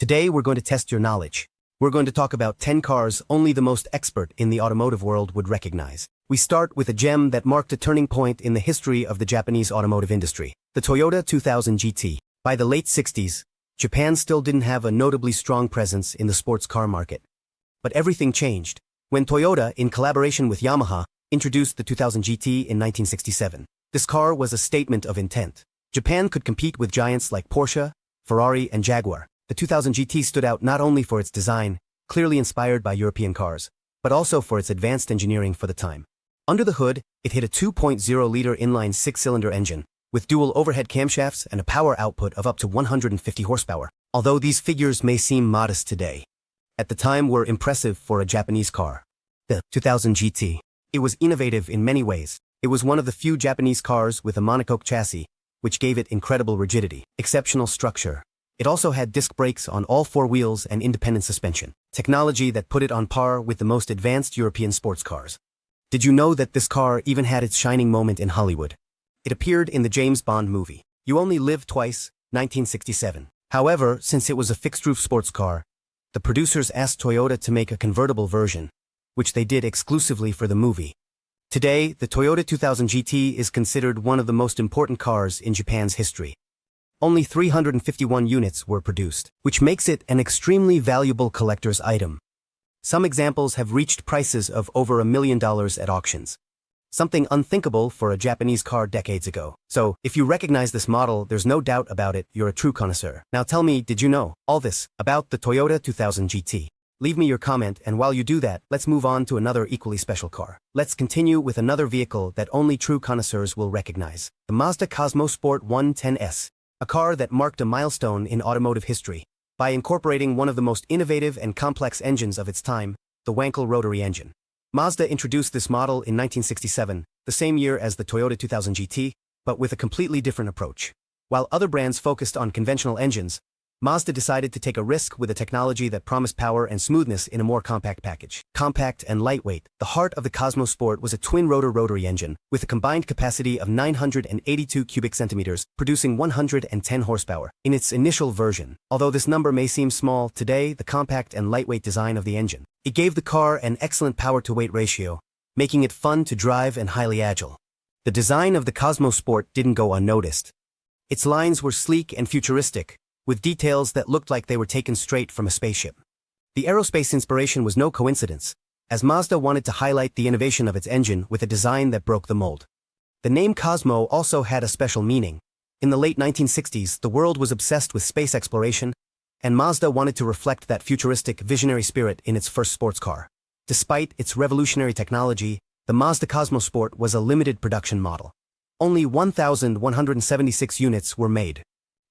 Today we're going to test your knowledge. We're going to talk about 10 cars only the most expert in the automotive world would recognize. We start with a gem that marked a turning point in the history of the Japanese automotive industry, the Toyota 2000 GT. By the late 60s, Japan still didn't have a notably strong presence in the sports car market. But everything changed when Toyota, in collaboration with Yamaha, introduced the 2000 GT in 1967. This car was a statement of intent. Japan could compete with giants like Porsche, Ferrari, and Jaguar. The 2000 GT stood out not only for its design, clearly inspired by European cars, but also for its advanced engineering for the time. Under the hood, it hit a 2.0-liter inline six-cylinder engine, with dual overhead camshafts and a power output of up to 150 horsepower. Although these figures may seem modest today, at the time were impressive for a Japanese car. The 2000 GT. It was innovative in many ways. It was one of the few Japanese cars with a monocoque chassis, which gave it incredible rigidity, exceptional structure. It also had disc brakes on all four wheels and independent suspension, technology that put it on par with the most advanced European sports cars. Did you know that this car even had its shining moment in Hollywood? It appeared in the James Bond movie, You Only Live Twice, 1967. However, since it was a fixed-roof sports car, the producers asked Toyota to make a convertible version, which they did exclusively for the movie. Today, the Toyota 2000 GT is considered one of the most important cars in Japan's history. Only 351 units were produced, which makes it an extremely valuable collector's item. Some examples have reached prices of over $1 million at auctions. Something unthinkable for a Japanese car decades ago. So, if you recognize this model, there's no doubt about it, you're a true connoisseur. Now tell me, did you know all this about the Toyota 2000 GT? Leave me your comment, and while you do that, let's move on to another equally special car. Let's continue with another vehicle that only true connoisseurs will recognize. The Mazda Cosmo Sport 110S. A car that marked a milestone in automotive history by incorporating one of the most innovative and complex engines of its time, the Wankel rotary engine. Mazda introduced this model in 1967, the same year as the Toyota 2000 GT, but with a completely different approach. While other brands focused on conventional engines, Mazda decided to take a risk with a technology that promised power and smoothness in a more compact package. Compact and lightweight, the heart of the Cosmo Sport was a twin-rotor rotary engine, with a combined capacity of 982 cubic centimeters, producing 110 horsepower. In its initial version, although this number may seem small today, the compact and lightweight design of the engine, it gave the car an excellent power-to-weight ratio, making it fun to drive and highly agile. The design of the Cosmo Sport didn't go unnoticed. Its lines were sleek and futuristic, with details that looked like they were taken straight from a spaceship. The aerospace inspiration was no coincidence, as Mazda wanted to highlight the innovation of its engine with a design that broke the mold. The name Cosmo also had a special meaning. In the late 1960s, the world was obsessed with space exploration, and Mazda wanted to reflect that futuristic, visionary spirit in its first sports car. Despite its revolutionary technology, the Mazda Cosmo Sport was a limited production model. Only 1,176 units were made,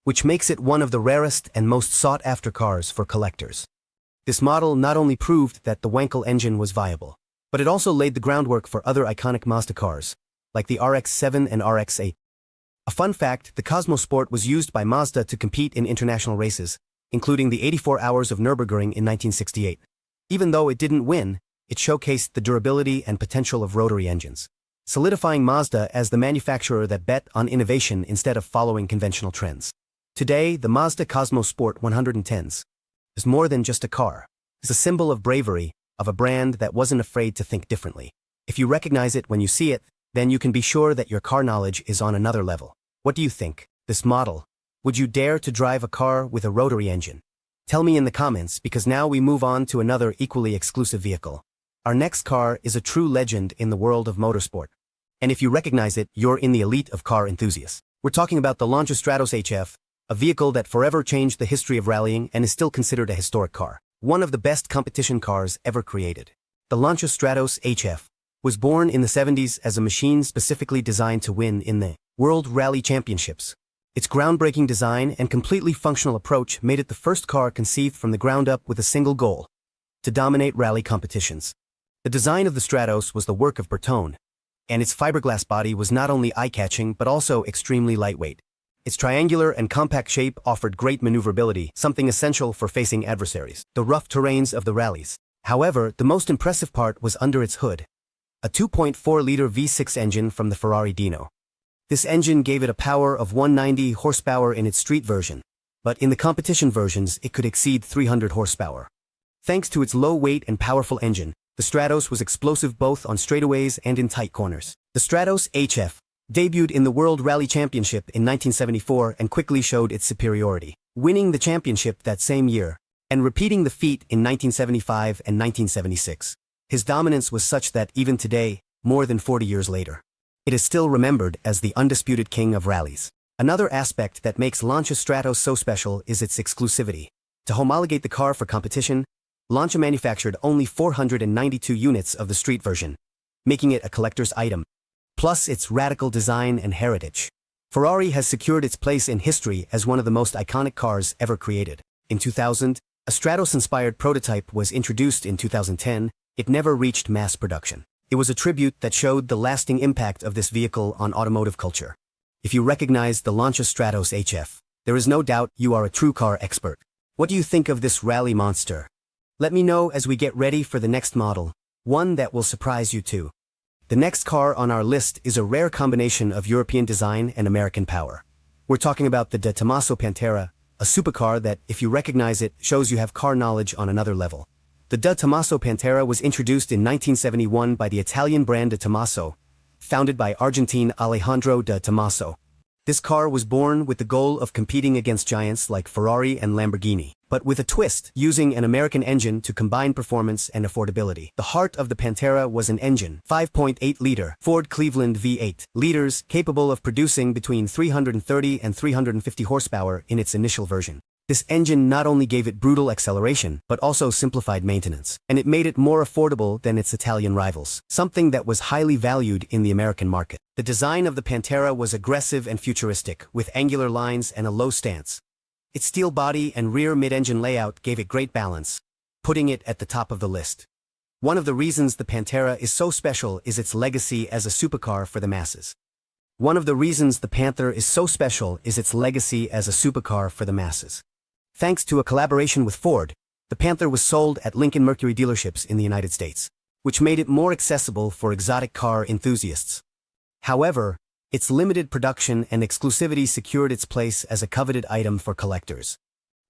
which makes it one of the rarest and most sought-after cars for collectors. This model not only proved that the Wankel engine was viable, but it also laid the groundwork for other iconic Mazda cars, like the RX-7 and RX-8. A fun fact, the Cosmo Sport was used by Mazda to compete in international races, including the 84 Hours of Nürburgring in 1968. Even though it didn't win, it showcased the durability and potential of rotary engines, solidifying Mazda as the manufacturer that bet on innovation instead of following conventional trends. Today, the Mazda Cosmo Sport 110s is more than just a car. It's a symbol of bravery, of a brand that wasn't afraid to think differently. If you recognize it when you see it, then you can be sure that your car knowledge is on another level. What do you think? This model? Would you dare to drive a car with a rotary engine? Tell me in the comments, because now we move on to another equally exclusive vehicle. Our next car is a true legend in the world of motorsport. And if you recognize it, you're in the elite of car enthusiasts. We're talking about the Lancia Stratos HF, a vehicle that forever changed the history of rallying and is still considered a historic car. One of the best competition cars ever created. The Lancia Stratos HF was born in the 70s as a machine specifically designed to win in the World Rally Championships. Its groundbreaking design and completely functional approach made it the first car conceived from the ground up with a single goal: to dominate rally competitions. The design of the Stratos was the work of Bertone, and its fiberglass body was not only eye-catching but also extremely lightweight. Its triangular and compact shape offered great maneuverability, something essential for facing adversaries, the rough terrains of the rallies. However, the most impressive part was under its hood, a 2.4-liter V6 engine from the Ferrari Dino. This engine gave it a power of 190 horsepower in its street version, but in the competition versions it could exceed 300 horsepower. Thanks to its low weight and powerful engine, the Stratos was explosive both on straightaways and in tight corners. The Stratos HF debuted in the World Rally Championship in 1974 and quickly showed its superiority, winning the championship that same year, and repeating the feat in 1975 and 1976. His dominance was such that even today, more than 40 years later, it is still remembered as the undisputed king of rallies. Another aspect that makes Lancia Stratos so special is its exclusivity. To homologate the car for competition, Lancia manufactured only 492 units of the street version, making it a collector's item. Plus its radical design and heritage, Ferrari has secured its place in history as one of the most iconic cars ever created. In 2000, a Stratos-inspired prototype was introduced. In 2010, it never reached mass production. It was a tribute that showed the lasting impact of this vehicle on automotive culture. If you recognize the Lancia Stratos HF, there is no doubt you are a true car expert. What do you think of this rally monster? Let me know as we get ready for the next model, one that will surprise you too. The next car on our list is a rare combination of European design and American power. We're talking about the Tomaso Pantera, a supercar that, if you recognize it, shows you have car knowledge on another level. The Tomaso Pantera was introduced in 1971 by the Italian brand Tomaso, founded by Argentine Alejandro de Tomaso. This car was born with the goal of competing against giants like Ferrari and Lamborghini, but with a twist, using an American engine to combine performance and affordability. The heart of the Pantera was an engine, 5.8-liter Ford Cleveland V8 liters, capable of producing between 330 and 350 horsepower in its initial version. This engine not only gave it brutal acceleration, but also simplified maintenance, and it made it more affordable than its Italian rivals, something that was highly valued in the American market. The design of the Pantera was aggressive and futuristic, with angular lines and a low stance. Its steel body and rear mid-engine layout gave it great balance, putting it at the top of the list. One of the reasons the Pantera is so special is its legacy as a supercar for the masses. Thanks to a collaboration with Ford, the Panther was sold at Lincoln Mercury dealerships in the United States, which made it more accessible for exotic car enthusiasts. However, its limited production and exclusivity secured its place as a coveted item for collectors.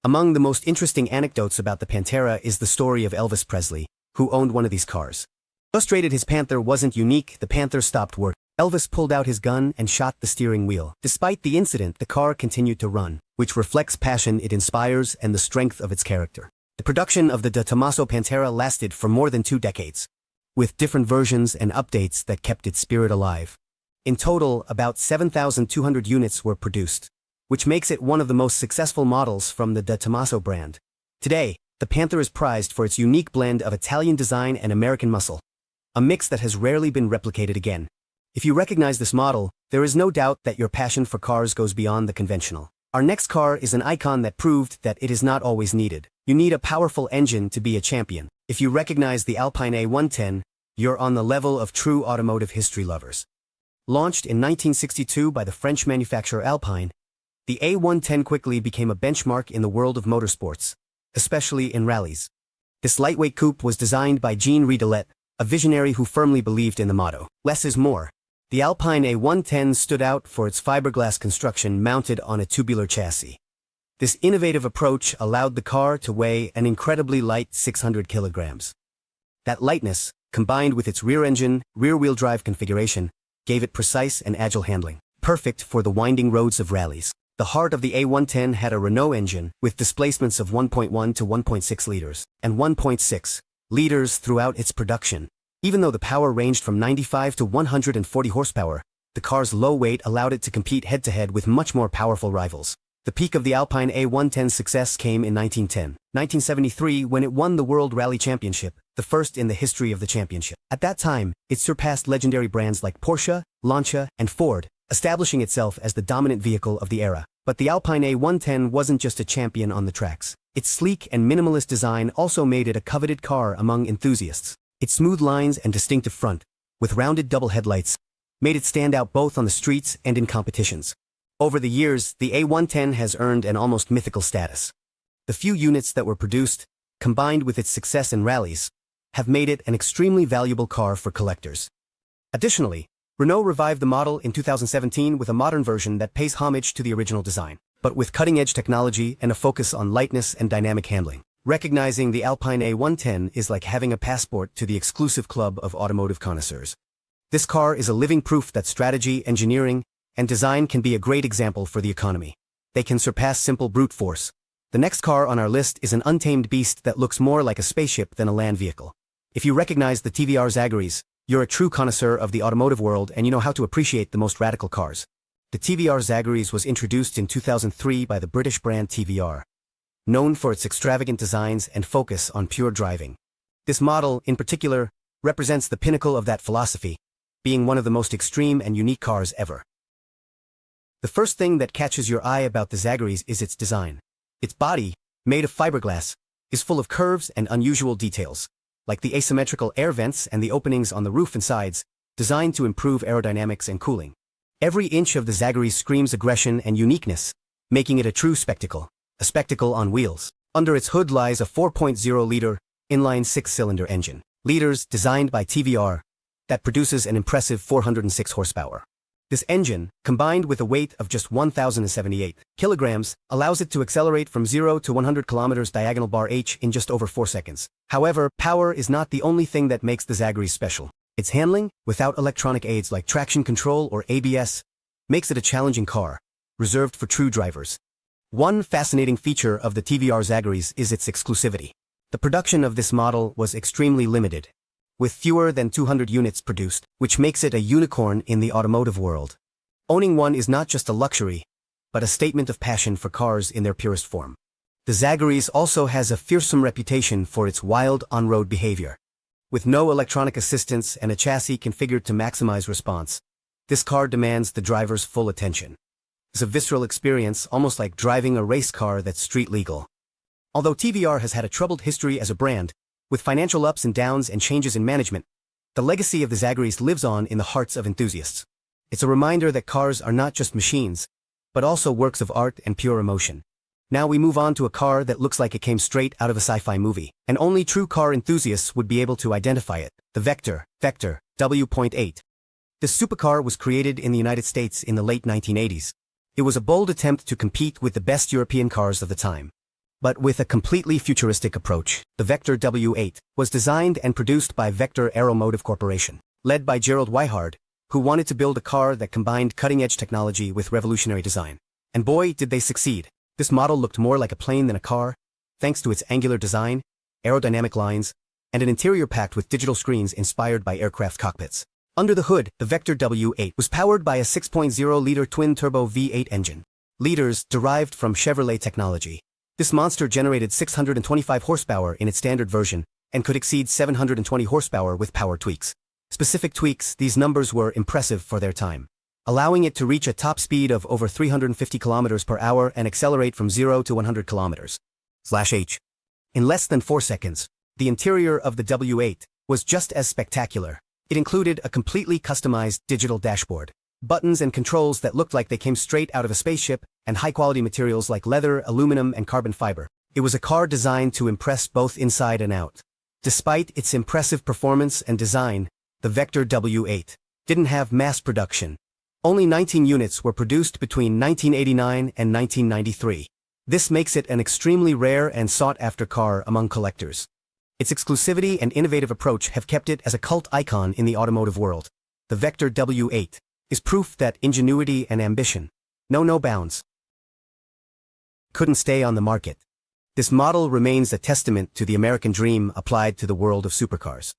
Among the most interesting anecdotes about the Pantera is the story of Elvis Presley, who owned one of these cars. Illustrated his Panther wasn't unique, the Panther stopped working. Elvis pulled out his gun and shot the steering wheel. Despite the incident, the car continued to run, which reflects passion it inspires and the strength of its character. The production of the Tomaso Pantera lasted for more than 2 decades, with different versions and updates that kept its spirit alive. In total, about 7,200 units were produced, which makes it one of the most successful models from the Tomaso brand. Today, the Panther is prized for its unique blend of Italian design and American muscle, a mix that has rarely been replicated again. If you recognize this model, there is no doubt that your passion for cars goes beyond the conventional. Our next car is an icon that proved that it is not always needed. You need a powerful engine to be a champion. If you recognize the Alpine A110, you're on the level of true automotive history lovers. Launched in 1962 by the French manufacturer Alpine, the A110 quickly became a benchmark in the world of motorsports, especially in rallies. This lightweight coupe was designed by Jean Ridelet, a visionary who firmly believed in the motto, "Less is more." The Alpine A110 stood out for its fiberglass construction mounted on a tubular chassis. This innovative approach allowed the car to weigh an incredibly light 600 kilograms. That lightness, combined with its rear-engine, rear-wheel drive configuration, gave it precise and agile handling, perfect for the winding roads of rallies. The heart of the A110 had a Renault engine with displacements of 1.1 to 1.6 liters and 1.6 liters throughout its production. Even though the power ranged from 95 to 140 horsepower, the car's low weight allowed it to compete head-to-head with much more powerful rivals. The peak of the Alpine A110's success came in 1973 when it won the World Rally Championship, the first in the history of the championship. At that time, it surpassed legendary brands like Porsche, Lancia, and Ford, establishing itself as the dominant vehicle of the era. But the Alpine A110 wasn't just a champion on the tracks. Its sleek and minimalist design also made it a coveted car among enthusiasts. Its smooth lines and distinctive front, with rounded double headlights, made it stand out both on the streets and in competitions. Over the years, the A110 has earned an almost mythical status. The few units that were produced, combined with its success in rallies, have made it an extremely valuable car for collectors. Additionally, Renault revived the model in 2017 with a modern version that pays homage to the original design. but with cutting-edge technology and a focus on lightness and dynamic handling. Recognizing the Alpine A110 is like having a passport to the exclusive club of automotive connoisseurs. This car is a living proof that strategy, engineering, and design can be a great example for the economy. They can surpass simple brute force. The next car on our list is an untamed beast that looks more like a spaceship than a land vehicle. If you recognize the TVR Sagaris, you're a true connoisseur of the automotive world and you know how to appreciate the most radical cars. The TVR Sagaris was introduced in 2003 by the British brand TVR, known for its extravagant designs and focus on pure driving. This model, in particular, represents the pinnacle of that philosophy, being one of the most extreme and unique cars ever. The first thing that catches your eye about the Sagaris is its design. Its body, made of fiberglass, is full of curves and unusual details, like the asymmetrical air vents and the openings on the roof and sides, designed to improve aerodynamics and cooling. Every inch of the Sagaris screams aggression and uniqueness, making it a true spectacle. A spectacle on wheels. Under its hood lies a 4.0-liter, inline six-cylinder engine. Liters designed by TVR, that produces an impressive 406 horsepower. This engine, combined with a weight of just 1,078 kilograms, allows it to accelerate from 0 to 100 kilometers diagonal bar H in just over 4 seconds. However, power is not the only thing that makes the Sagaris special. Its handling, without electronic aids like traction control or ABS, makes it a challenging car, reserved for true drivers. One fascinating feature of the TVR Sagaris is its exclusivity. The production of this model was extremely limited, with fewer than 200 units produced, which makes it a unicorn in the automotive world. Owning one is not just a luxury, but a statement of passion for cars in their purest form. The Sagaris also has a fearsome reputation for its wild on-road behavior. With no electronic assistance and a chassis configured to maximize response, this car demands the driver's full attention. It's a visceral experience, almost like driving a race car that's street legal. Although TVR has had a troubled history as a brand, with financial ups and downs and changes in management, the legacy of the Sagaris lives on in the hearts of enthusiasts. It's a reminder that cars are not just machines, but also works of art and pure emotion. Now we move on to a car that looks like it came straight out of a sci-fi movie, and only true car enthusiasts would be able to identify it, the Vector W.8. This supercar was created in the United States in the late 1980s. It was a bold attempt to compete with the best European cars of the time. But with a completely futuristic approach, the Vector W8 was designed and produced by Vector Aeromotive Corporation, led by Gerald Weihard, who wanted to build a car that combined cutting-edge technology with revolutionary design. And boy, did they succeed. This model looked more like a plane than a car, thanks to its angular design, aerodynamic lines, and an interior packed with digital screens inspired by aircraft cockpits. Under the hood, the Vector W8 was powered by a 6.0-liter twin-turbo V8 engine. Liters derived from Chevrolet technology. This monster generated 625 horsepower in its standard version and could exceed 720 horsepower with power tweaks. Specific tweaks, these numbers were impressive for their time, allowing it to reach a top speed of over 350 kilometers per hour and accelerate from 0 to 100 kilometers/h in less than 4 seconds. The interior of the W8 was just as spectacular. It included a completely customized digital dashboard, buttons and controls that looked like they came straight out of a spaceship, and high-quality materials like leather, aluminum, and carbon fiber. It was a car designed to impress both inside and out. Despite its impressive performance and design, the Vector W8 didn't have mass production. Only 19 units were produced between 1989 and 1993. This makes it an extremely rare and sought-after car among collectors. Its exclusivity and innovative approach have kept it as a cult icon in the automotive world. The Vector W8 is proof that ingenuity and ambition know no bounds. Couldn't stay on the market. This model remains a testament to the American dream applied to the world of supercars.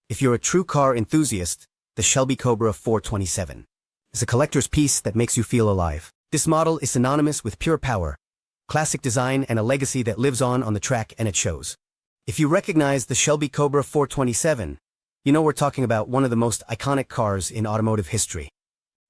If you're a true car enthusiast, the Shelby Cobra 427 is a collector's piece that makes you feel alive. This model is synonymous with pure power, classic design, and a legacy that lives on the track, and it shows. If you recognize the Shelby Cobra 427, you know we're talking about one of the most iconic cars in automotive history.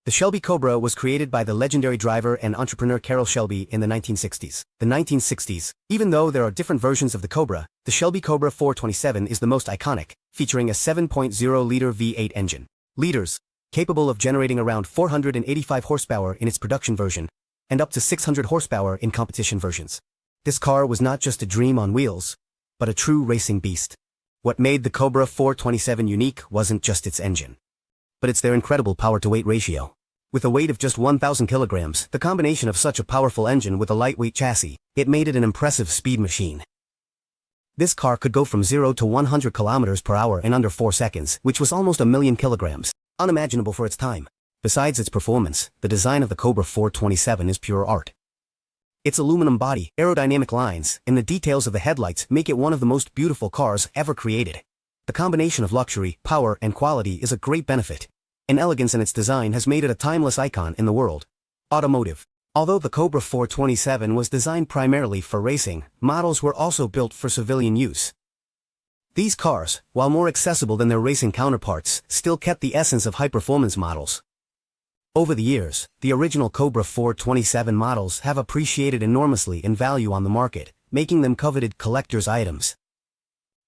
The Shelby Cobra was created by the legendary driver and entrepreneur Carroll Shelby in the 1960s. The 1960s, even though there are different versions of the Cobra, the Shelby Cobra 427 is the most iconic, featuring a 7.0-liter V8 engine. Liters, capable of generating around 485 horsepower in its production version, and up to 600 horsepower in competition versions. This car was not just a dream on wheels, but a true racing beast. What made the Cobra 427 unique wasn't just its engine, but it's their incredible power-to-weight ratio. With a weight of just 1,000 kilograms, the combination of such a powerful engine with a lightweight chassis, it made it an impressive speed machine. This car could go from 0 to 100 kilometers per hour in under 4 seconds, which was almost 1,000,000 kilograms, unimaginable for its time. Besides its performance, the design of the Cobra 427 is pure art. Its aluminum body, aerodynamic lines, and the details of the headlights make it one of the most beautiful cars ever created. The combination of luxury, power, and quality is a great benefit, and elegance in its design has made it a timeless icon in the world. Automotive. Although the Cobra 427 was designed primarily for racing, models were also built for civilian use. These cars, while more accessible than their racing counterparts, still kept the essence of high-performance models. Over the years, the original Cobra 427 models have appreciated enormously in value on the market, making them coveted collector's items.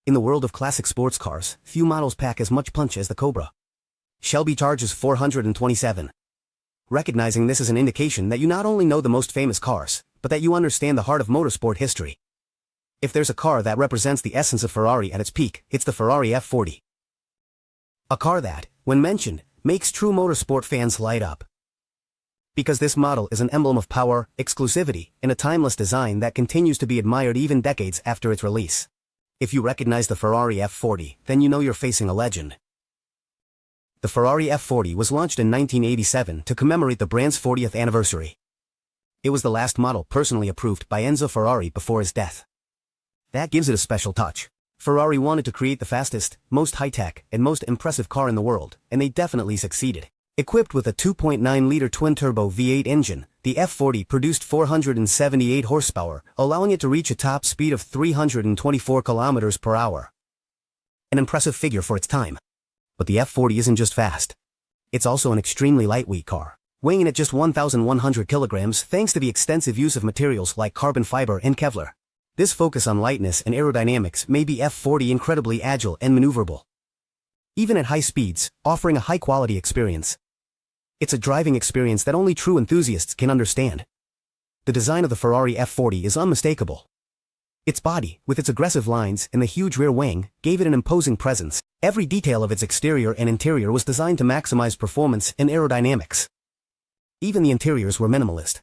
In the world of classic sports cars, few models pack as much punch as the Cobra. Shelby charges 427. Recognizing this is an indication that you not only know the most famous cars, but that you understand the heart of motorsport history. If there's a car that represents the essence of Ferrari at its peak, it's the Ferrari F40. A car that, when mentioned, makes true motorsport fans light up. Because this model is an emblem of power, exclusivity, and a timeless design that continues to be admired even decades after its release. If you recognize the Ferrari F40, then you know you're facing a legend. The Ferrari F40 was launched in 1987 to commemorate the brand's 40th anniversary. It was the last model personally approved by Enzo Ferrari before his death. That gives it a special touch. Ferrari wanted to create the fastest, most high-tech, and most impressive car in the world, and they definitely succeeded. Equipped with a 2.9-liter twin-turbo V8 engine, the F40 produced 478 horsepower, allowing it to reach a top speed of 324 kilometers per hour. An impressive figure for its time. But the F40 isn't just fast. It's also an extremely lightweight car, weighing at just 1,100 kilograms thanks to the extensive use of materials like carbon fiber and Kevlar. This focus on lightness and aerodynamics made the F40 incredibly agile and maneuverable, even at high speeds, offering a high-quality experience. It's a driving experience that only true enthusiasts can understand. The design of the Ferrari F40 is unmistakable. Its body, with its aggressive lines and the huge rear wing, gave it an imposing presence. Every detail of its exterior and interior was designed to maximize performance and aerodynamics. Even the interiors were minimalist,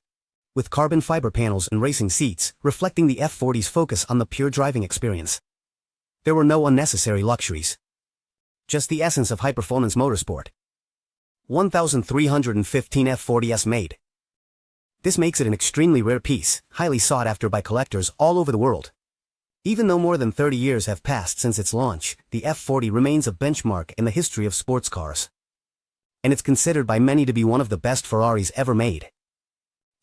with carbon fiber panels and racing seats, reflecting the F40's focus on the pure driving experience. There were no unnecessary luxuries. Just the essence of high-performance motorsport. 1,315 F40s made. This makes it an extremely rare piece, highly sought after by collectors all over the world. Even though more than 30 years have passed since its launch, the F40 remains a benchmark in the history of sports cars. And it's considered by many to be one of the best Ferraris ever made.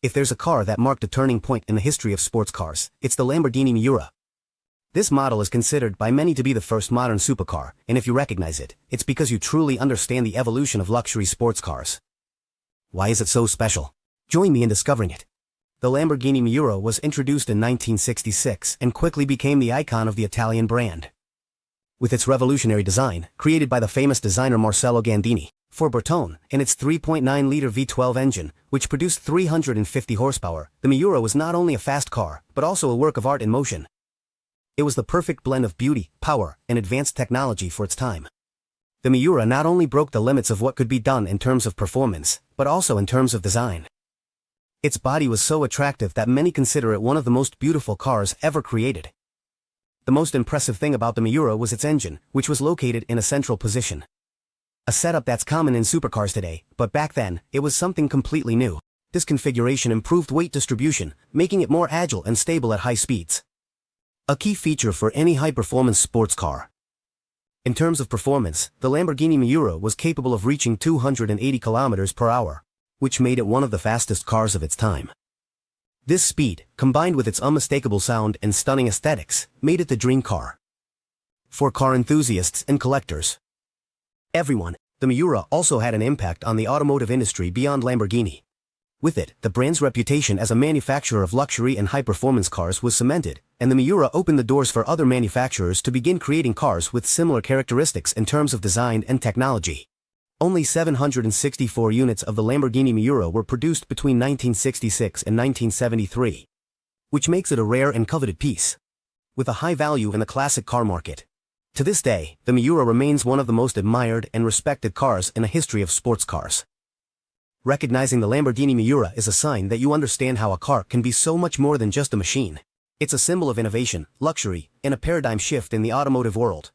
If there's a car that marked a turning point in the history of sports cars, it's the Lamborghini Miura. This model is considered by many to be the first modern supercar, and if you recognize it, it's because you truly understand the evolution of luxury sports cars. Why is it so special? Join me in discovering it. The Lamborghini Miura was introduced in 1966 and quickly became the icon of the Italian brand. With its revolutionary design, created by the famous designer Marcello Gandini, for Bertone, and its 3.9-liter V12 engine, which produced 350 horsepower, the Miura was not only a fast car, but also a work of art in motion. It was the perfect blend of beauty, power, and advanced technology for its time. The Miura not only broke the limits of what could be done in terms of performance, but also in terms of design. Its body was so attractive that many consider it one of the most beautiful cars ever created. The most impressive thing about the Miura was its engine, which was located in a central position. A setup that's common in supercars today, but back then, it was something completely new. This configuration improved weight distribution, making it more agile and stable at high speeds. A key feature for any high-performance sports car. In terms of performance, the Lamborghini Miura was capable of reaching 280 kilometers per hour, which made it one of the fastest cars of its time. This speed, combined with its unmistakable sound and stunning aesthetics, made it the dream car for car enthusiasts and collectors. Everyone. The Miura also had an impact on the automotive industry beyond Lamborghini. With it, the brand's reputation as a manufacturer of luxury and high-performance cars was cemented, and the Miura opened the doors for other manufacturers to begin creating cars with similar characteristics in terms of design and technology. Only 764 units of the Lamborghini Miura were produced between 1966 and 1973, which makes it a rare and coveted piece, with a high value in the classic car market. To this day, the Miura remains one of the most admired and respected cars in the history of sports cars. Recognizing the Lamborghini Miura is a sign that you understand how a car can be so much more than just a machine. It's a symbol of innovation, luxury, and a paradigm shift in the automotive world.